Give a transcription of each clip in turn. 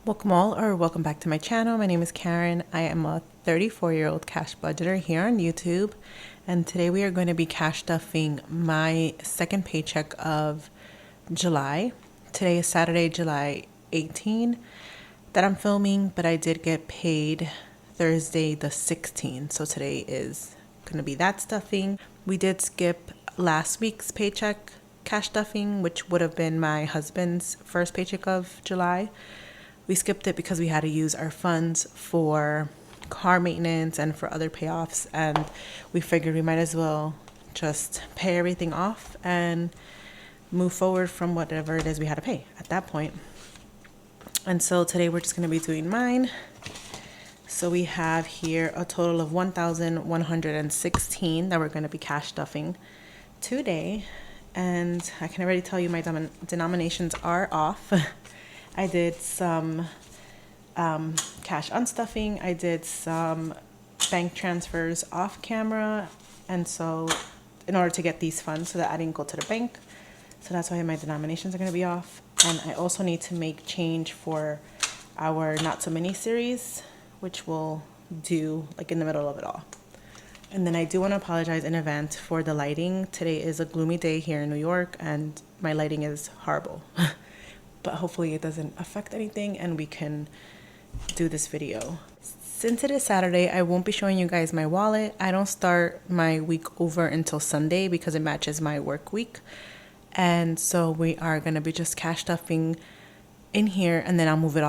Welcome all, or welcome back to my channel. My name is Karen. I am a 34-year-old cash budgeter here on YouTube, and today we are going to be cash stuffing my second paycheck of July. Today is Saturday, July 18 that I'm filming, but I did get paid Thursday the 16th, so today is going to be that stuffing. We did skip last week's paycheck cash stuffing, which would have been my husband's first paycheck of July. We skipped it because we had to use our funds for car maintenance and for other payoffs, and we figured we might as well just pay everything off and move forward from whatever it is we had to pay at that point. And so today we're just going to be doing mine. So we have here a total of 1,116 that we're going to be cash stuffing today, and I can already tell you my denominations are off. I did some cash unstuffing. I did some bank transfers off camera. And so in order to get these funds so that I didn't go to the bank. So that's why my denominations are going to be off. And I also need to make change for our Not So Many series, which we'll do like in the middle of it all. And then I do want to apologize in advance for the lighting. Today is a gloomy day here in New York and my lighting is horrible. But hopefully it doesn't affect anything and we can do this video. Since it is Saturday, I won't be showing you guys my wallet. I don't start my week over until Sunday because it matches my work week. And so we are going to be just cash stuffing in here, and then I'll move it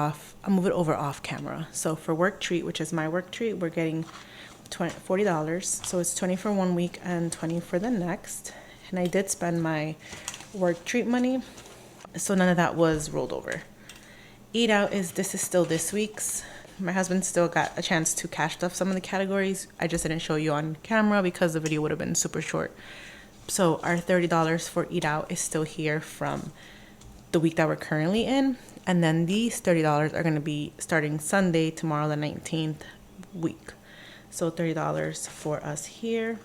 over off camera. So for work treat, which is my work treat, we're getting $40. So it's 20 for 1 week and 20 for the next. And I did spend my work treat money, so none of that was rolled over. Eat out this is still this week's. My husband still got a chance to cash stuff some of the categories. I just didn't show you on camera because the video would have been super short. So our $30 for eat out is still here from the week that we're currently in. And then these $30 are going to be starting Sunday, tomorrow the 19th week. So $30 for us here.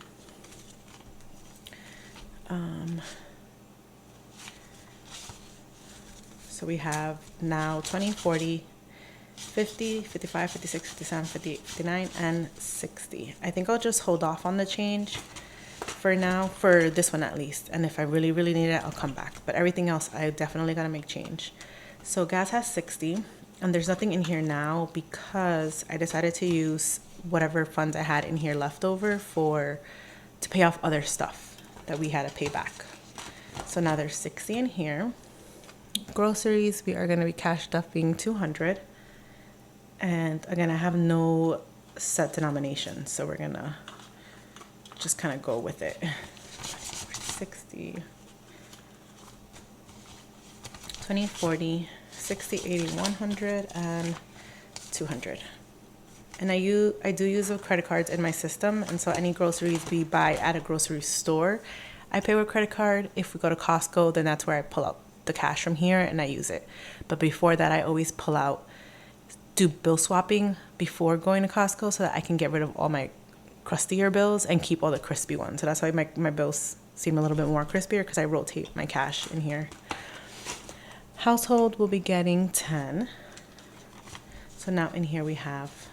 So we have now 20, 40, 50, 55, 56, 57, 58, 59, and 60. I think I'll just hold off on the change for now, for this one at least. And if I really, really need it, I'll come back. But everything else, I definitely got to make change. So gas has 60, and there's nothing in here now because I decided to use whatever funds I had in here left over to pay off other stuff that we had to pay back. So now there's 60 in here. Groceries, we are going to be cash stuffing 200, and again I have no set denomination, so we're gonna just kind of go with it. 60, 20, 40, 60, 80, 100, and 200. And I do use the credit cards in my system, and so any groceries we buy at a grocery store, I pay with credit card. If we go to Costco, then that's where I pull out the cash from here and I use it. But before that, I always do bill swapping before going to Costco so that I can get rid of all my crustier bills and keep all the crispy ones. So that's why my bills seem a little bit more crispier, because I rotate my cash in here. Household will be getting 10. So now in here we have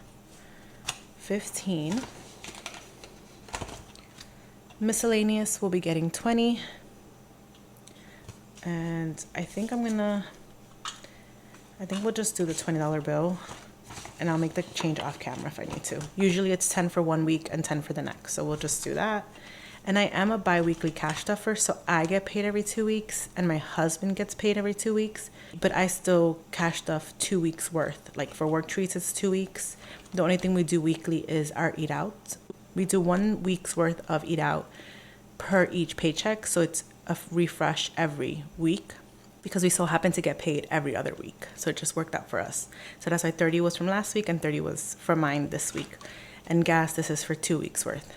15. Miscellaneous will be getting 20. And I think we'll just do the $20 bill, and I'll make the change off camera if I need to. Usually it's 10 for 1 week and 10 for the next, so we'll just do that. And I am a bi-weekly cash stuffer, so I get paid every 2 weeks and my husband gets paid every 2 weeks, but I still cash stuff 2 weeks worth. Like for work treats, it's 2 weeks. The only thing we do weekly is our eat out. We do 1 week's worth of eat out per each paycheck, so it's a refresh every week because we so happen to get paid every other week. So it just worked out for us. So that's why 30 was from last week and 30 was for mine this week. And gas, this is for 2 weeks worth.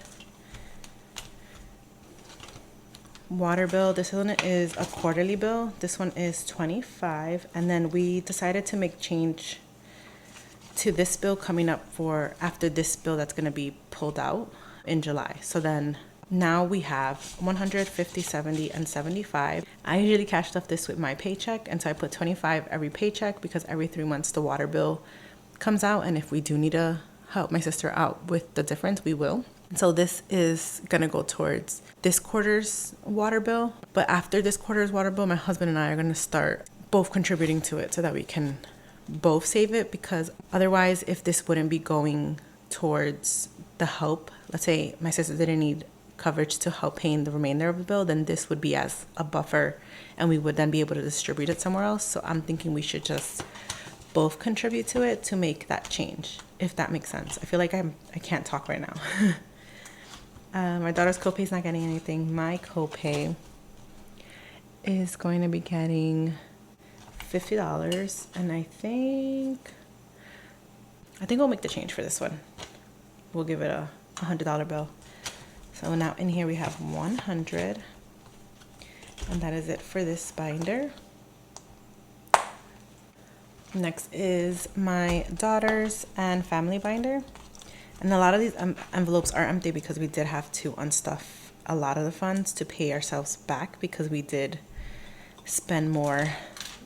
Water bill, this one is a quarterly bill. This one is 25. And then we decided to make change to this bill coming up for after this bill that's going to be pulled out in July. So then Now we have 150, 70, and 75. I usually cash stuff this with my paycheck, and so I put 25 every paycheck because every 3 months the water bill comes out, and if we do need to help my sister out with the difference, we will. So this is gonna go towards this quarter's water bill, but after this quarter's water bill, my husband and I are gonna start both contributing to it so that we can both save it, because otherwise, if this wouldn't be going towards the help, let's say my sister didn't need coverage to help paying the remainder of the bill, then this would be as a buffer and we would then be able to distribute it somewhere else. So I'm thinking we should just both contribute to it to make that change, if that makes sense. I feel like I can't talk right now. My daughter's copay is not getting anything. My copay is going to be getting $50, and I think we'll make the change for this one. We'll give it a $100 bill. So now in here we have 100, and that is it for this binder. Next is my daughter's and family binder. And a lot of these envelopes are empty because we did have to unstuff a lot of the funds to pay ourselves back because we did spend more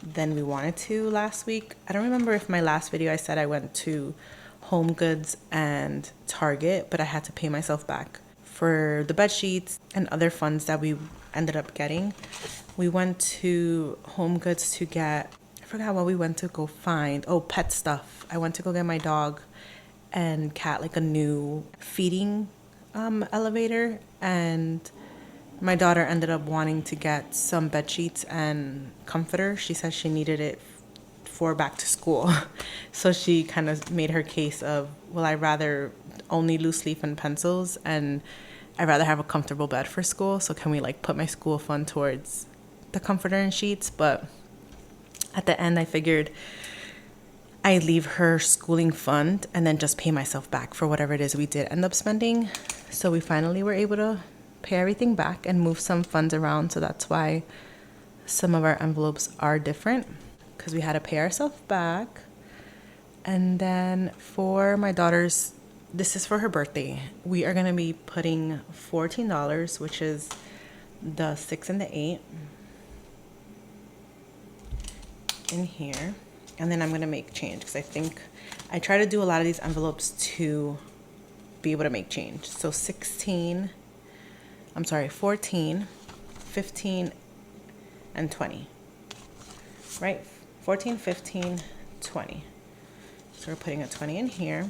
than we wanted to last week. I don't remember if my last video I said I went to Home Goods and Target, but I had to pay myself back for the bed sheets and other funds that we ended up getting. We went to Home Goods to get, I forgot what we went to go find. Oh, pet stuff. I went to go get my dog and cat like a new feeding elevator, and my daughter ended up wanting to get some bed sheets and comforter. She said she needed it for back to school. So she kind of made her case of, well, I'd rather only loose leaf and pencils, and I'd rather have a comfortable bed for school. So can we like put my school fund towards the comforter and sheets? But at the end, I figured I'd leave her schooling fund and then just pay myself back for whatever it is we did end up spending. So we finally were able to pay everything back and move some funds around. So that's why some of our envelopes are different, because we had to pay ourselves back. And then for my daughter's, this is for her birthday, we are going to be putting $14, which is the 6 and the 8, in here. And then I'm going to make change, because I think I try to do a lot of these envelopes to be able to make change. So 14, 15, and 20, right? 14, 15, 20. So we're putting a 20 in here.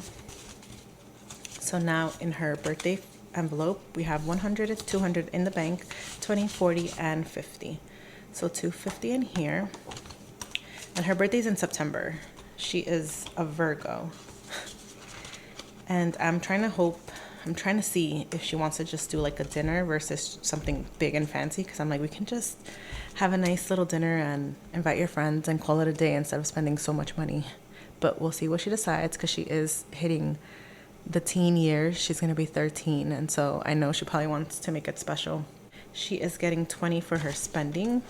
So now in her birthday envelope, we have 100, 200 in the bank, 20, 40, and 50. So 250 in here. And her birthday's in September. She is a Virgo. And I'm trying to see if she wants to just do like a dinner versus something big and fancy, because I'm like, we can just have a nice little dinner and invite your friends and call it a day instead of spending so much money. But we'll see what she decides, because she is hitting the teen years. She's going to be 13, and so I know she probably wants to make it special. She is getting 20 for her spending,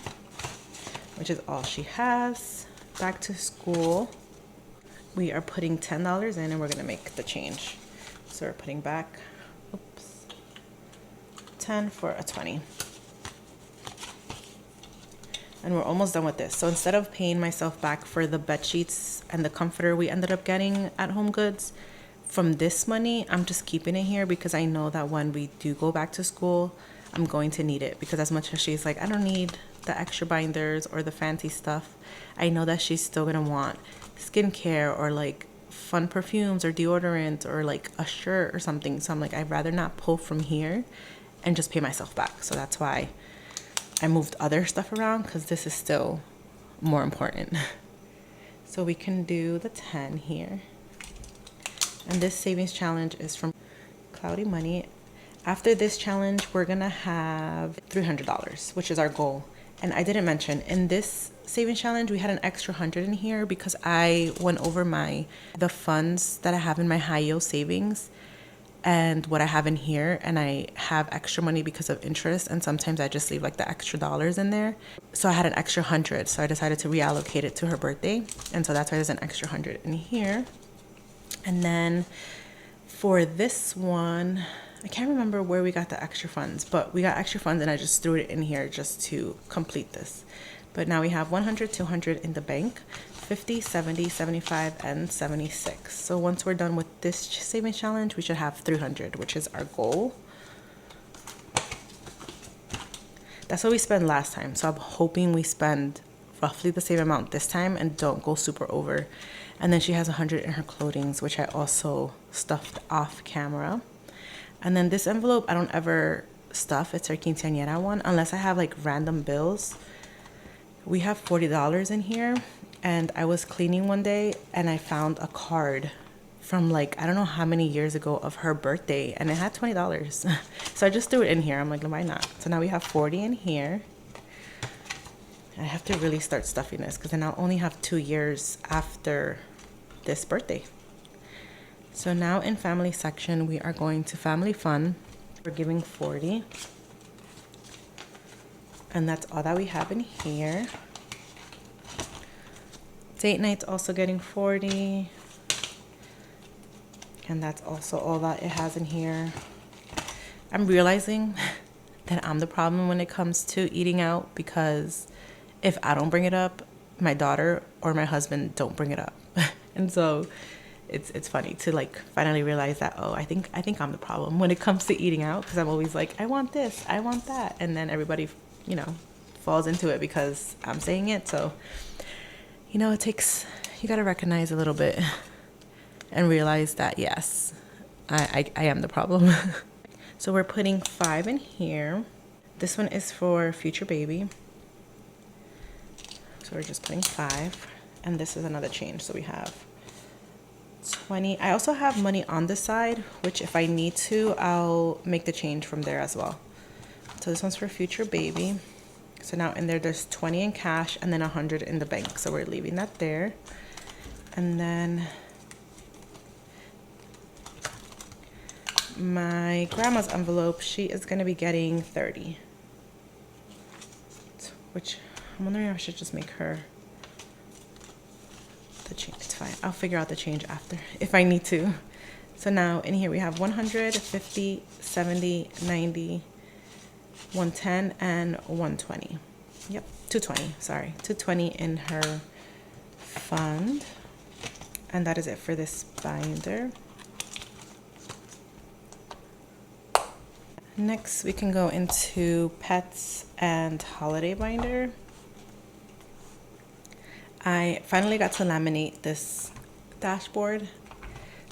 which is all she has. Back to school, we are putting $10 in, and we're going to make the change. So we're putting back 10 for a 20. And we're almost done with this. So instead of paying myself back for the bed sheets and the comforter we ended up getting at Home Goods, from this money, I'm just keeping it here because I know that when we do go back to school, I'm going to need it. Because as much as she's like, I don't need the extra binders or the fancy stuff, I know that she's still gonna want skincare or like fun perfumes or deodorant or like a shirt or something. So I'm like, I'd rather not pull from here and just pay myself back. So that's why I moved other stuff around, because this is still more important. So we can do the 10 here. And this savings challenge is from Cloudy Money. After this challenge, we're gonna have $300, which is our goal. And I didn't mention, in this savings challenge, we had an extra 100 in here because I went over the funds that I have in my high yield savings and what I have in here, and I have extra money because of interest, and sometimes I just leave like the extra dollars in there. So I had an extra 100, so I decided to reallocate it to her birthday, and so that's why there's an extra 100 in here. And then for this one, I can't remember where we got the extra funds, but we got extra funds and I just threw it in here just to complete this. But now we have 100, 200 in the bank, 50, 70, 75, and 76. So once we're done with this savings challenge, we should have 300, which is our goal. That's what we spent last time. So I'm hoping we spend roughly the same amount this time and don't go super over. And then she has 100 in her clothings, which I also stuffed off camera. And then this envelope, I don't ever stuff. It's our quinceañera one, unless I have like random bills. We have $40 in here, and I was cleaning one day and I found a card from like, I don't know how many years ago of her birthday, and it had $20. So I just threw it in here. I'm like, why not? So now we have 40 in here. I have to really start stuffing this because then I'll only have 2 years after this birthday. So now in family section, we are going to family fun. We're giving 40. And that's all that we have in here. Date night's also getting 40. And that's also all that it has in here. I'm realizing that I'm the problem when it comes to eating out, because if I don't bring it up, my daughter or my husband don't bring it up. And so it's funny to like finally realize that, oh, I think I'm the problem when it comes to eating out, because I'm always like, I want this, I want that, and then everybody, you know, falls into it because I'm saying it. So, you know, you got to recognize a little bit and realize that, yes, I am the problem. So we're putting 5 in here. This one is for future baby. So we're just putting 5. And this is another change. So we have 20. I also have money on the side, which if I need to, I'll make the change from there as well. So this one's for future baby. So now in there's 20 in cash and then 100 in the bank. So we're leaving that there. And then my grandma's envelope, she is going to be getting 30. Which I'm wondering if I should just make her the change. It's fine. I'll figure out the change after if I need to. So now in here we have 100, 50, 70, 90, 110, and 120. Yep, 220. Sorry, 220 in her fund. And that is it for this binder. Next, we can go into pets and holiday binder. I finally got to laminate this dashboard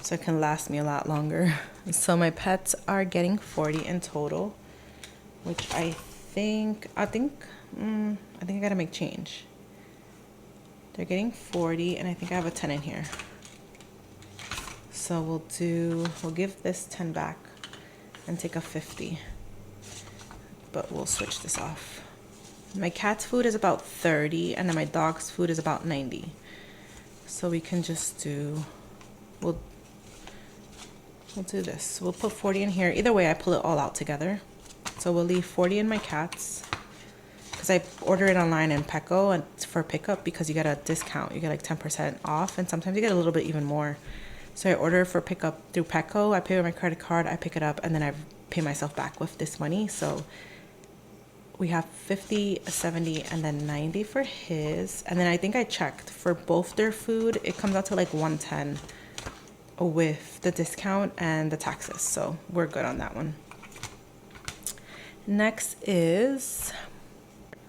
so it can last me a lot longer. So my pets are getting 40 in total, which I think I gotta make change. They're getting 40, and I think I have a 10 in here. So we'll give this 10 back and take a 50, but we'll switch this off. My cat's food is about 30, and then my dog's food is about 90. So we can just we'll do this. We'll put 40 in here. Either way, I pull it all out together. So we'll leave 40 in my cat's, because I order it online in Petco and for pickup, because you get a discount. You get like 10% off, and sometimes you get a little bit even more. So I order for pickup through Petco. I pay with my credit card. I pick it up, and then I pay myself back with this money. So we have 50, 70, and then 90 for his. And then I think I checked for both their food. It comes out to like 110 with the discount and the taxes. So we're good on that one. Next is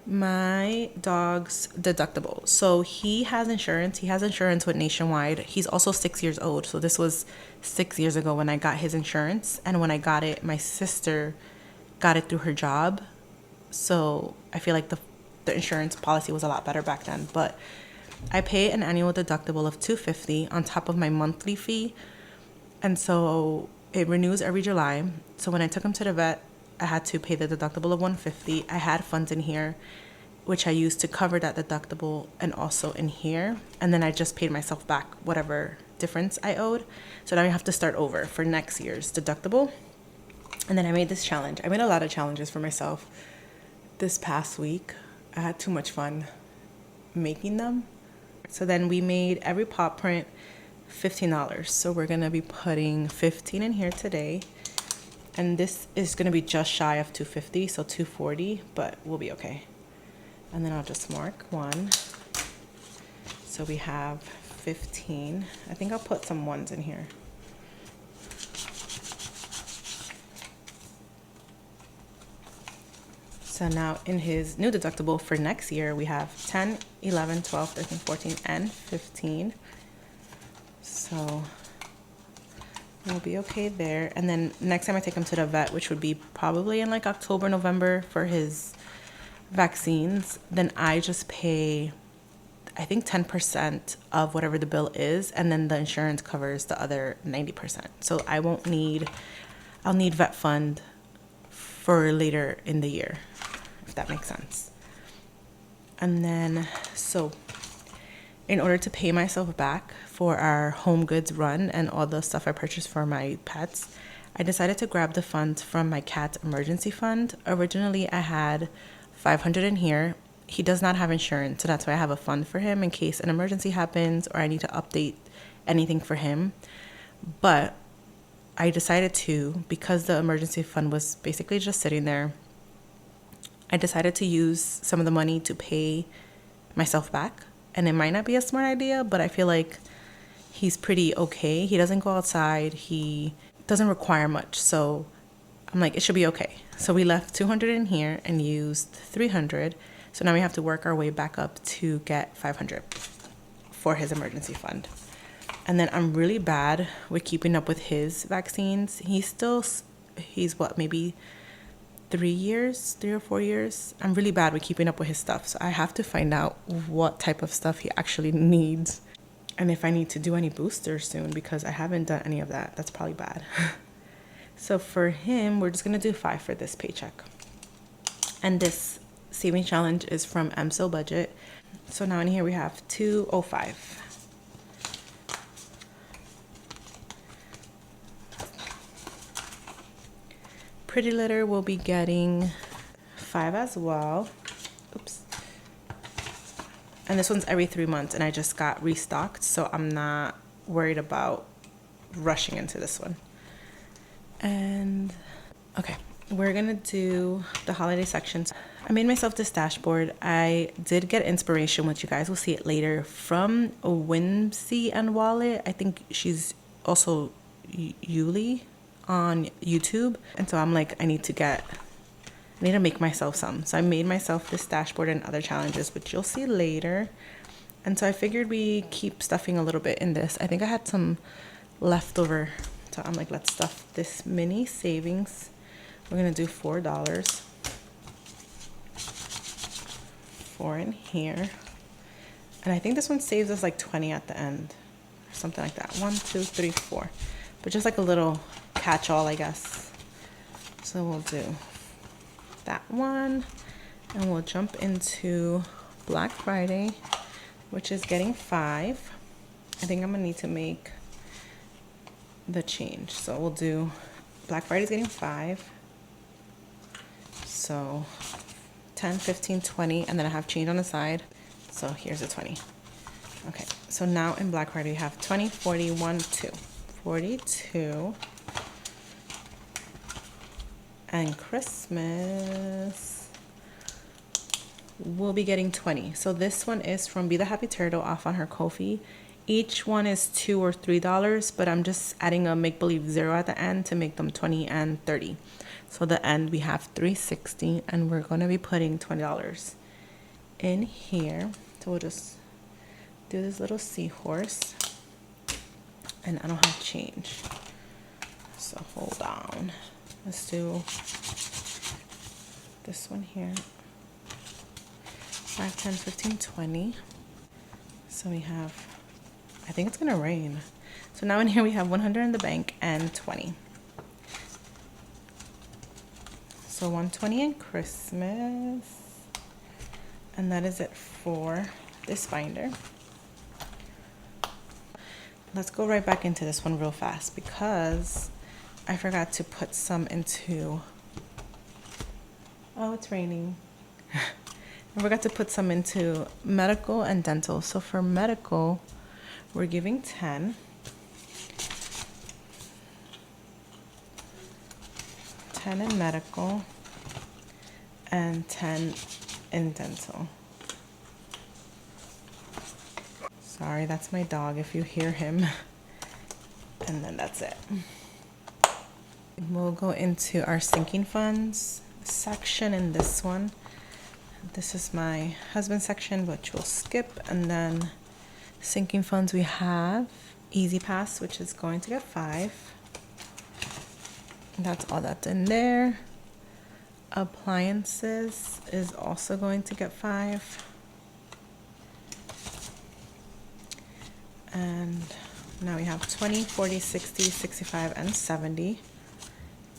my dog's deductible. So he has insurance. He has insurance with Nationwide. He's also 6 years old. So this was 6 years ago when I got his insurance. And when I got it, my sister got it through her job. So I feel like the insurance policy was a lot better back then. But I pay an annual deductible of $250 on top of my monthly fee. And so it renews every July. So when I took him to the vet, I had to pay the deductible of $150. I had funds in here, which I used to cover that deductible, and also in here. And then I just paid myself back whatever difference I owed. So now I have to start over for next year's deductible. And then I made this challenge. I made a lot of challenges for myself this past week. I had too much fun making them. So then we made every paw print $15. So we're going to be putting 15 in here today. And this is going to be just shy of 250, so 240, but we'll be okay. And then I'll just mark 1. So we have 15. I think I'll put some 1s in here. So now in his new deductible for next year, we have 10, 11, 12, 13, 14, and 15. So we'll be okay there. And then next time I take him to the vet, which would be probably in like October, November for his vaccines, then I just pay, I think 10% of whatever the bill is, and then the insurance covers the other 90%. So I'll need vet fund for later in the year, if that makes sense. And then, so in order to pay myself back for our home goods run and all the stuff I purchased for my pets, I decided to grab the funds from my cat's emergency fund. Originally, I had $500 in here. He does not have insurance, so that's why I have a fund for him in case an emergency happens or I need to update anything for him. But I decided to, because the emergency fund was basically just sitting there, I decided to use some of the money to pay myself back. And it might not be a smart idea, but I feel like he's pretty okay. He doesn't go outside. He doesn't require much. So I'm like, it should be okay. So we left $200 in here and used $300. So now we have to work our way back up to get $500 for his emergency fund. And then I'm really bad with keeping up with his vaccines. He's what, maybe 3 or 4 years. I'm really bad with keeping up with his stuff. So I have to find out what type of stuff he actually needs. And if I need to do any boosters soon, because I haven't done any of that. That's probably bad. So for him, we're just going to do 5 for this paycheck. And this saving challenge is from MSO budget. So now in here we have 205. Pretty Litter will be getting 5 as well. Oops. And this one's every 3 months, and I just got restocked, so I'm not worried about rushing into this one. And okay, we're gonna do the holiday sections. I made myself this dashboard. I did get inspiration, which you guys will see it later, from Whimsy and Wallet. I think she's also Yuli on YouTube. And so I'm like, I need to make myself some. So I made myself this dashboard and other challenges, which you'll see later. And so I figured we keep stuffing a little bit in this. I think I had some leftover. So I'm like, let's stuff this mini savings. We're gonna do $4. 4 in here. And I think this one saves us like 20 at the end. Or something like that. 1, 2, 3, 4. But just like a little catch-all, I guess. So we'll do that one, and we'll jump into Black Friday, which is getting 5. I think I'm gonna need to make the change. So we'll do Black Friday's getting 5. So 10, 15, 20, and then I have change on the side. So here's a 20. Okay, so now in Black Friday we have 20, 40, 1, 2. 42. And Christmas we'll be getting 20. So this one is from Be the Happy Turtle off on her Ko-fi. Each one is $2 or $3, but I'm just adding a make-believe 0 at the end to make them 20 and 30. So the end we have $360, and we're going to be putting $20 in here. So we'll just do this little seahorse. And I don't have change. So hold on. Let's do this one here. 5, 10, 15, 20. So we have, I think it's gonna rain. So now in here we have 100 in the bank and 20. So 120 in Christmas. And that is it for this binder. Let's go right back into this one real fast because I forgot to put some into, oh, it's raining. I forgot to put some into medical and dental. So for medical, we're giving 10. 10 in medical, and 10 in dental. Sorry, that's my dog if you hear him. And then that's it. We'll go into our sinking funds section in this one. This is my husband's section, which we'll skip. And then sinking funds, we have Easy Pass, which is going to get 5. That's all that's in there. Appliances is also going to get 5. And now we have 20, 40, 60, 65, and 70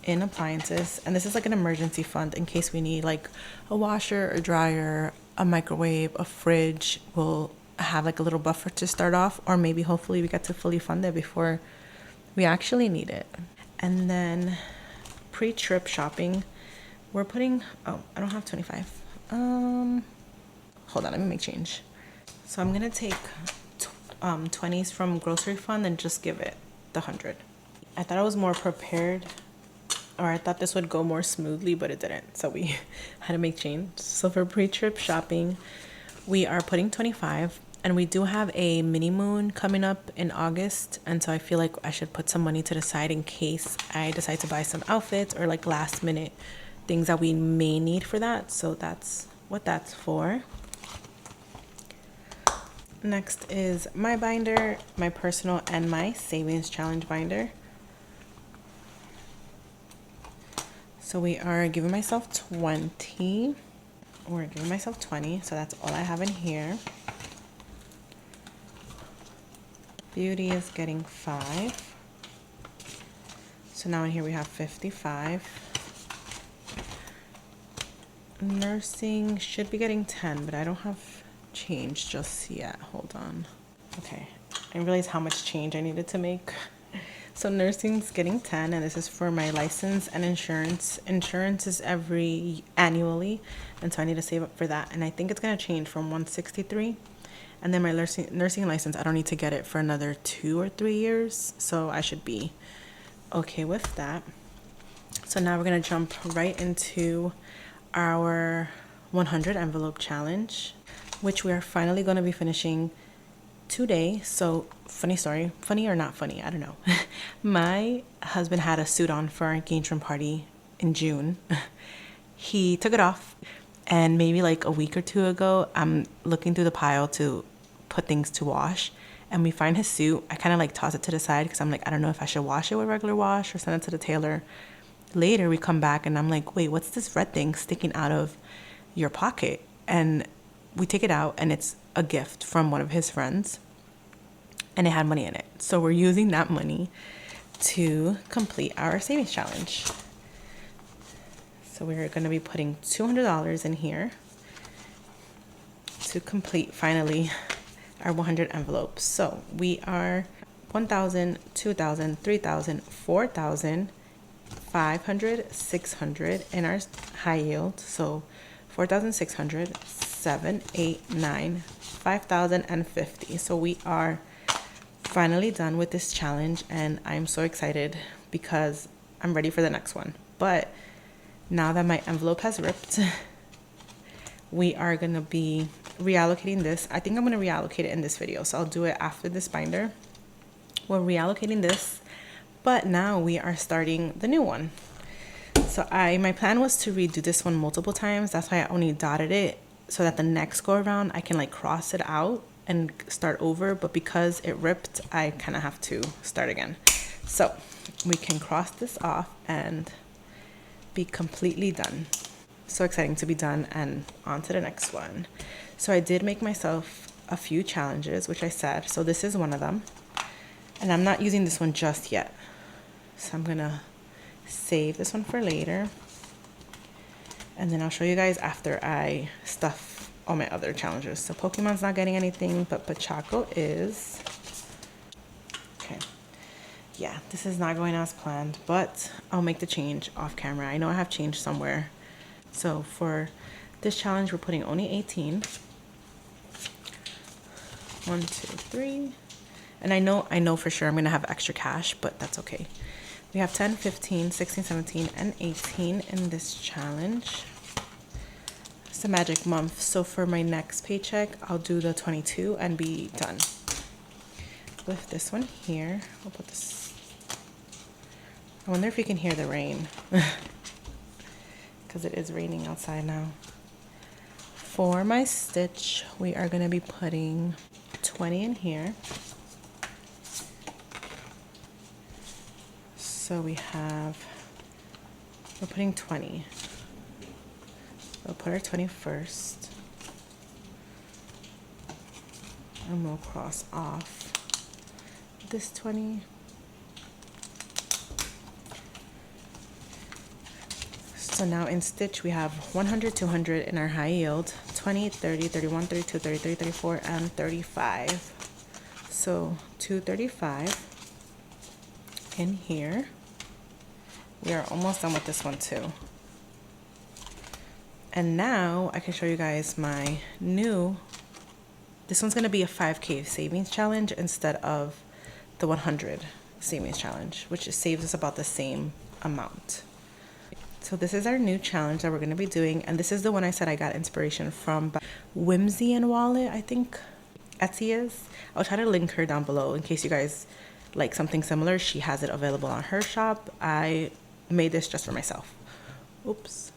in appliances. And this is like an emergency fund in case we need like a washer, a dryer, a microwave, a fridge. We'll have like a little buffer to start off, or maybe hopefully we get to fully fund it before we actually need it. And then pre-trip shopping, we're putting, oh, I don't have 25. Hold on, let me make change. So I'm gonna take 20s from grocery fund and just give it the 100. I thought I was more prepared, or I thought this would go more smoothly, but it didn't. So we had to make change. So for pre-trip shopping, we are putting 25, and we do have a mini moon coming up in August. And so I feel like I should put some money to the side in case I decide to buy some outfits or like last minute things that we may need for that. So that's what that's for. Next is my binder, my personal and my savings challenge binder. So we are giving myself 20. We're giving myself 20, so that's all I have in here. Beauty is getting 5. So now in here we have 55. Nursing should be getting 10, but I don't have change just yet. Hold on. Okay, I realized how much change I needed to make. So nursing's getting 10, and this is for my license and insurance. Insurance is annually, and so I need to save up for that. And I think it's gonna change from 163. And then my nursing license, I don't need to get it for another 2 or 3 years, so I should be okay with that. So now we're gonna jump right into our 100 envelope challenge, which we are finally going to be finishing today. So funny story, funny or not funny, I don't know. My husband had a suit on for our engagement party in June. He took it off, and maybe like a week or 2 ago, I'm looking through the pile to put things to wash, and we find his suit. I kind of like toss it to the side because I'm like, I don't know if I should wash it with regular wash or send it to the tailor. Later we come back and I'm like, wait, what's this red thing sticking out of your pocket? And we take it out, and it's a gift from one of his friends, and it had money in it. So we're using that money to complete our savings challenge. So we're going to be putting $200 in here to complete finally our 100 envelopes. So we are 1,000, 2,000, 3,000, 4,000, 500, 600 in our high yield. So 4,600, 7, 8, 9, 5,050. So we are finally done with this challenge, and I'm so excited because I'm ready for the next one. But now that my envelope has ripped, we are going to be reallocating this. I think I'm going to reallocate it in this video, so I'll do it after this binder. We're reallocating this, but now we are starting the new one. So my plan was to redo this one multiple times. That's why I only dotted it, so that the next go around I can like cross it out and start over. But because it ripped, I kind of have to start again. So we can cross this off and be completely done. So exciting to be done, and on to the next one. So I did make myself a few challenges, which I said. So this is one of them, and I'm not using this one just yet. So I'm gonna save this one for later, and then I'll show you guys after I stuff all my other challenges. So Pokemon's not getting anything, but Pachaco is. Okay. Yeah, this is not going as planned, but I'll make the change off camera. I know I have change somewhere. So for this challenge, we're putting only 18. 1, 2, 3. And I know for sure I'm gonna have extra cash, but that's okay. We have 10, 15, 16, 17, and 18 in this challenge. It's a magic month, so for my next paycheck, I'll do the 22 and be done. With this one here, I'll put this. I wonder if you can hear the rain, because it is raining outside now. For my stitch, we are going to be putting 20 in here. So we're putting 20. We'll put our 20 first. And we'll cross off this 20. So now in stitch, we have 100, 200 in our high yield, 20, 30, 31, 32, 33, 34, and 35. So 235 in here. We are almost done with this one too. And now I can show you guys my new, this one's gonna be a 5K savings challenge instead of the 100 savings challenge, which saves us about the same amount. So this is our new challenge that we're gonna be doing. And this is the one I said I got inspiration from Whimsy and Wallet, I think Etsy is. I'll try to link her down below in case you guys like something similar. She has it available on her shop. I made this just for myself. Oops.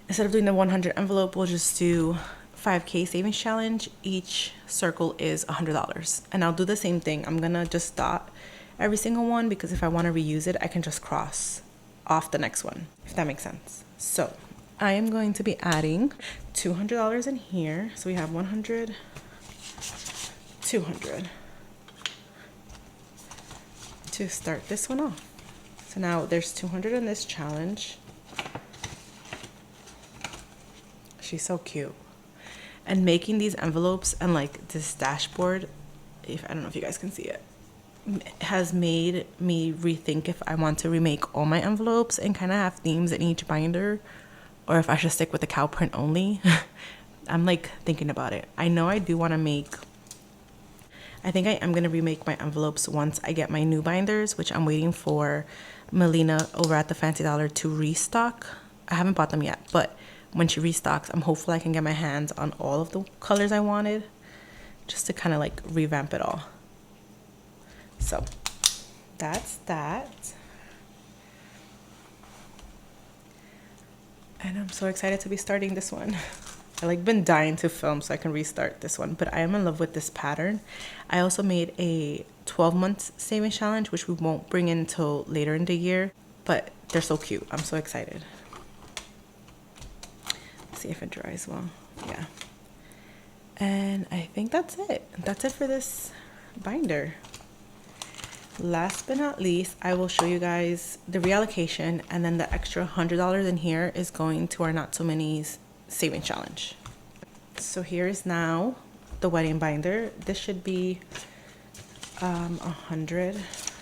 Instead of doing the 100 envelope, we'll just do 5K savings challenge. Each circle is $100. And I'll do the same thing. I'm gonna just dot every single one because if I wanna reuse it, I can just cross off the next one, if that makes sense. So I am going to be adding $200 in here. So we have 100, 200 to start this one off. So now there's 200 in this challenge. She's so cute. And making these envelopes and like this dashboard, I don't know if you guys can see it, has made me rethink if I want to remake all my envelopes and kind of have themes in each binder, or if I should stick with the cow print only. I'm like thinking about it. I know I do want to make, I think I am going to remake my envelopes once I get my new binders, which I'm waiting for Melina over at the Fancy Dollar to restock. I haven't bought them yet, but when she restocks, I'm hopeful I can get my hands on all of the colors I wanted, just to kind of like revamp it all. So that's that. And I'm so excited to be starting this one. I like been dying to film so I can restart this one, but I am in love with this pattern. I also made a 12-month savings challenge, which we won't bring in until later in the year, but they're so cute. I'm so excited. Let's see if it dries well. Yeah. And I think that's it. That's it for this binder. Last but not least, I will show you guys the reallocation, and then the extra $100 in here is going to our Not So Minis saving challenge. So here is now the wedding binder. This should be 100.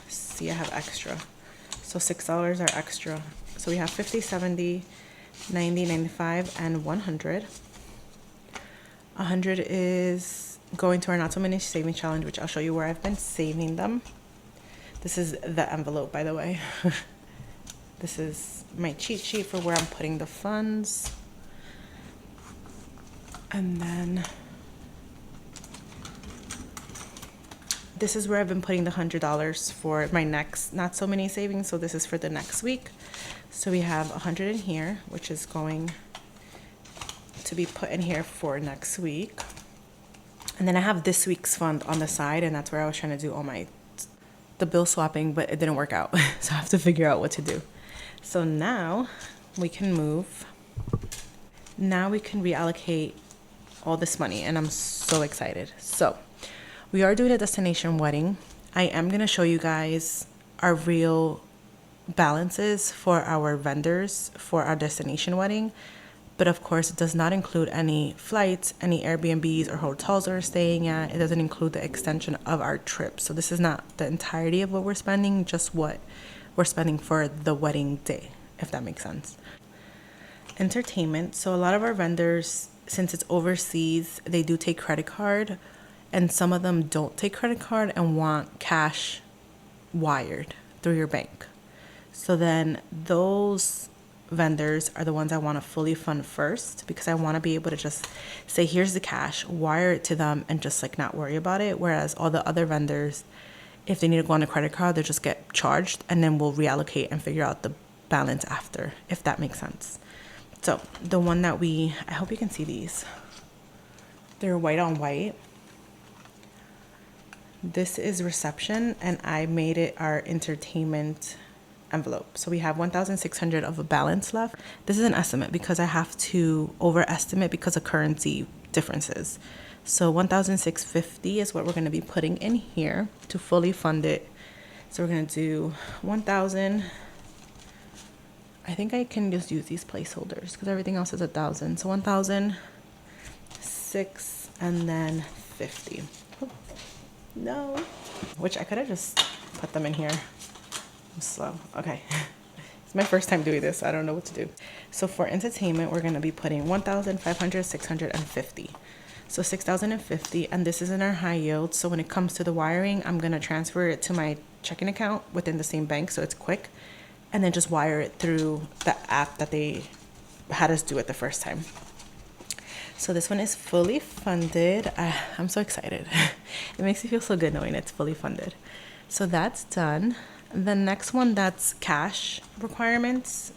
See, I have extra, so $6 are extra. So we have 50, 70, 90, 95, and 100. 100 is going to our Not So Mini saving challenge, which I'll show you where I've been saving them. This is the envelope, by the way. This is my cheat sheet for where I'm putting the funds. And then this is where I've been putting the $100 for my next Not So Mini savings. So this is for the next week. So we have 100 in here, which is going to be put in here for next week. And then I have this week's fund on the side, and that's where I was trying to do all the bill swapping, but it didn't work out. So I have to figure out what to do. So now we can move. Now we can reallocate all this money, and I'm so excited. So we are doing a destination wedding. I am going to show you guys our real balances for our vendors for our destination wedding. But of course, it does not include any flights, any Airbnbs or hotels we're staying at. It doesn't include the extension of our trip. So this is not the entirety of what we're spending, just what we're spending for the wedding day, if that makes sense. Entertainment. So a lot of our vendors, since it's overseas, they do take credit card, and some of them don't take credit card and want cash wired through your bank. So then those vendors are the ones I want to fully fund first, because I want to be able to just say, here's the cash, wire it to them, and just like not worry about it. Whereas all the other vendors, if they need to go on a credit card, they'll just get charged, and then we'll reallocate and figure out the balance after, if that makes sense. So the one that I hope you can see these. They're white on white. This is reception, and I made it our entertainment envelope. So we have 1,600 of a balance left. This is an estimate because I have to overestimate because of currency differences. So 1,650 is what we're going to be putting in here to fully fund it. So we're going to do 1,000. I think I can just use these placeholders because everything else is 1,000. So 1,000, 6, and then 50. Oh, no. Which I could have just put them in here. I'm slow. Okay. It's my first time doing this. I don't know what to do. So for entertainment, we're going to be putting 1,500, 650. So 6,050, and this is in our high yield. So when it comes to the wiring, I'm going to transfer it to my checking account within the same bank, so it's quick, and then just wire it through the app that they had us do it the first time. So this one is fully funded. I'm so excited. It makes me feel so good knowing it's fully funded. So that's done. The next one that's cash requirements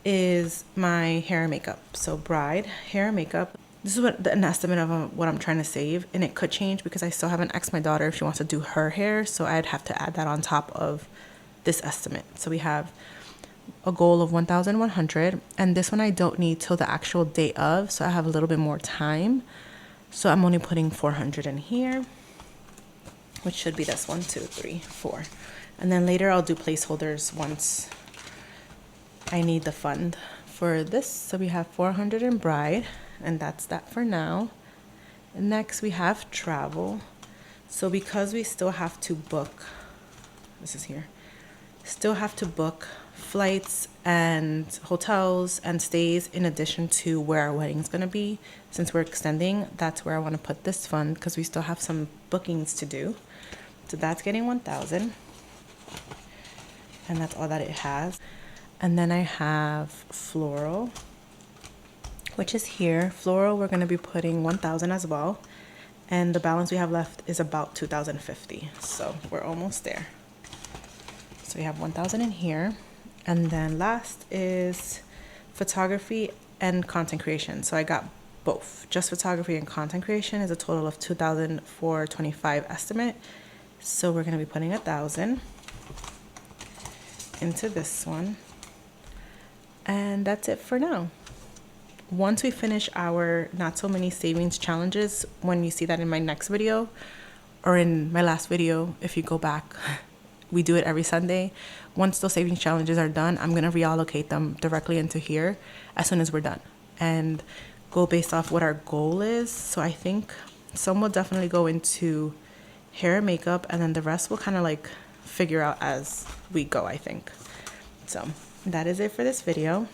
is my hair and makeup. So bride, hair and makeup. This is an estimate of what I'm trying to save, and it could change because I still haven't asked my daughter if she wants to do her hair, so I'd have to add that on top of this estimate. So we have a goal of 1,100, and this one I don't need till the actual day of, so I have a little bit more time. So I'm only putting 400 in here, which should be this 1, 2, 3, 4. And then later I'll do placeholders once I need the fund for this. So we have 400 in bride, and that's that for now. And next we have travel. So because we still have to book, this is here, still have to book flights and hotels and stays in addition to where our wedding's gonna be. Since we're extending, that's where I want to put this fund because we still have some bookings to do. So that's getting 1,000, and that's all that it has. And then I have floral, which is here. Floral, we're going to be putting 1,000 as well, and the balance we have left is about 2,050, so we're almost there. So we have 1,000 in here. And then last is photography and content creation. So I got both. Just photography and content creation is a total of 2,425 estimate. So we're going to be putting 1,000 into this one. And that's it for now. Once we finish our not so many savings challenges, when you see that in my next video or in my last video, if you go back, we do it every Sunday. Once those savings challenges are done, I'm going to reallocate them directly into here as soon as we're done and go based off what our goal is. So I think some will definitely go into hair and makeup, and then the rest will kind of like figure out as we go, I think. So that is it for this video.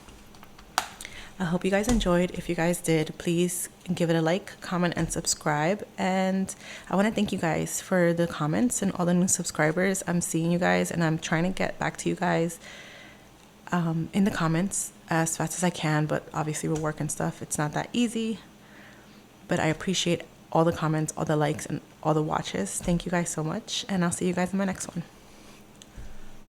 I hope you guys enjoyed. If you guys did, please give it a like, comment, and subscribe. And I want to thank you guys for the comments and all the new subscribers. I'm seeing you guys, and I'm trying to get back to you guys in the comments as fast as I can. But obviously with work and stuff, it's not that easy. But I appreciate all the comments, all the likes, and all the watches. Thank you guys so much, and I'll see you guys in my next one.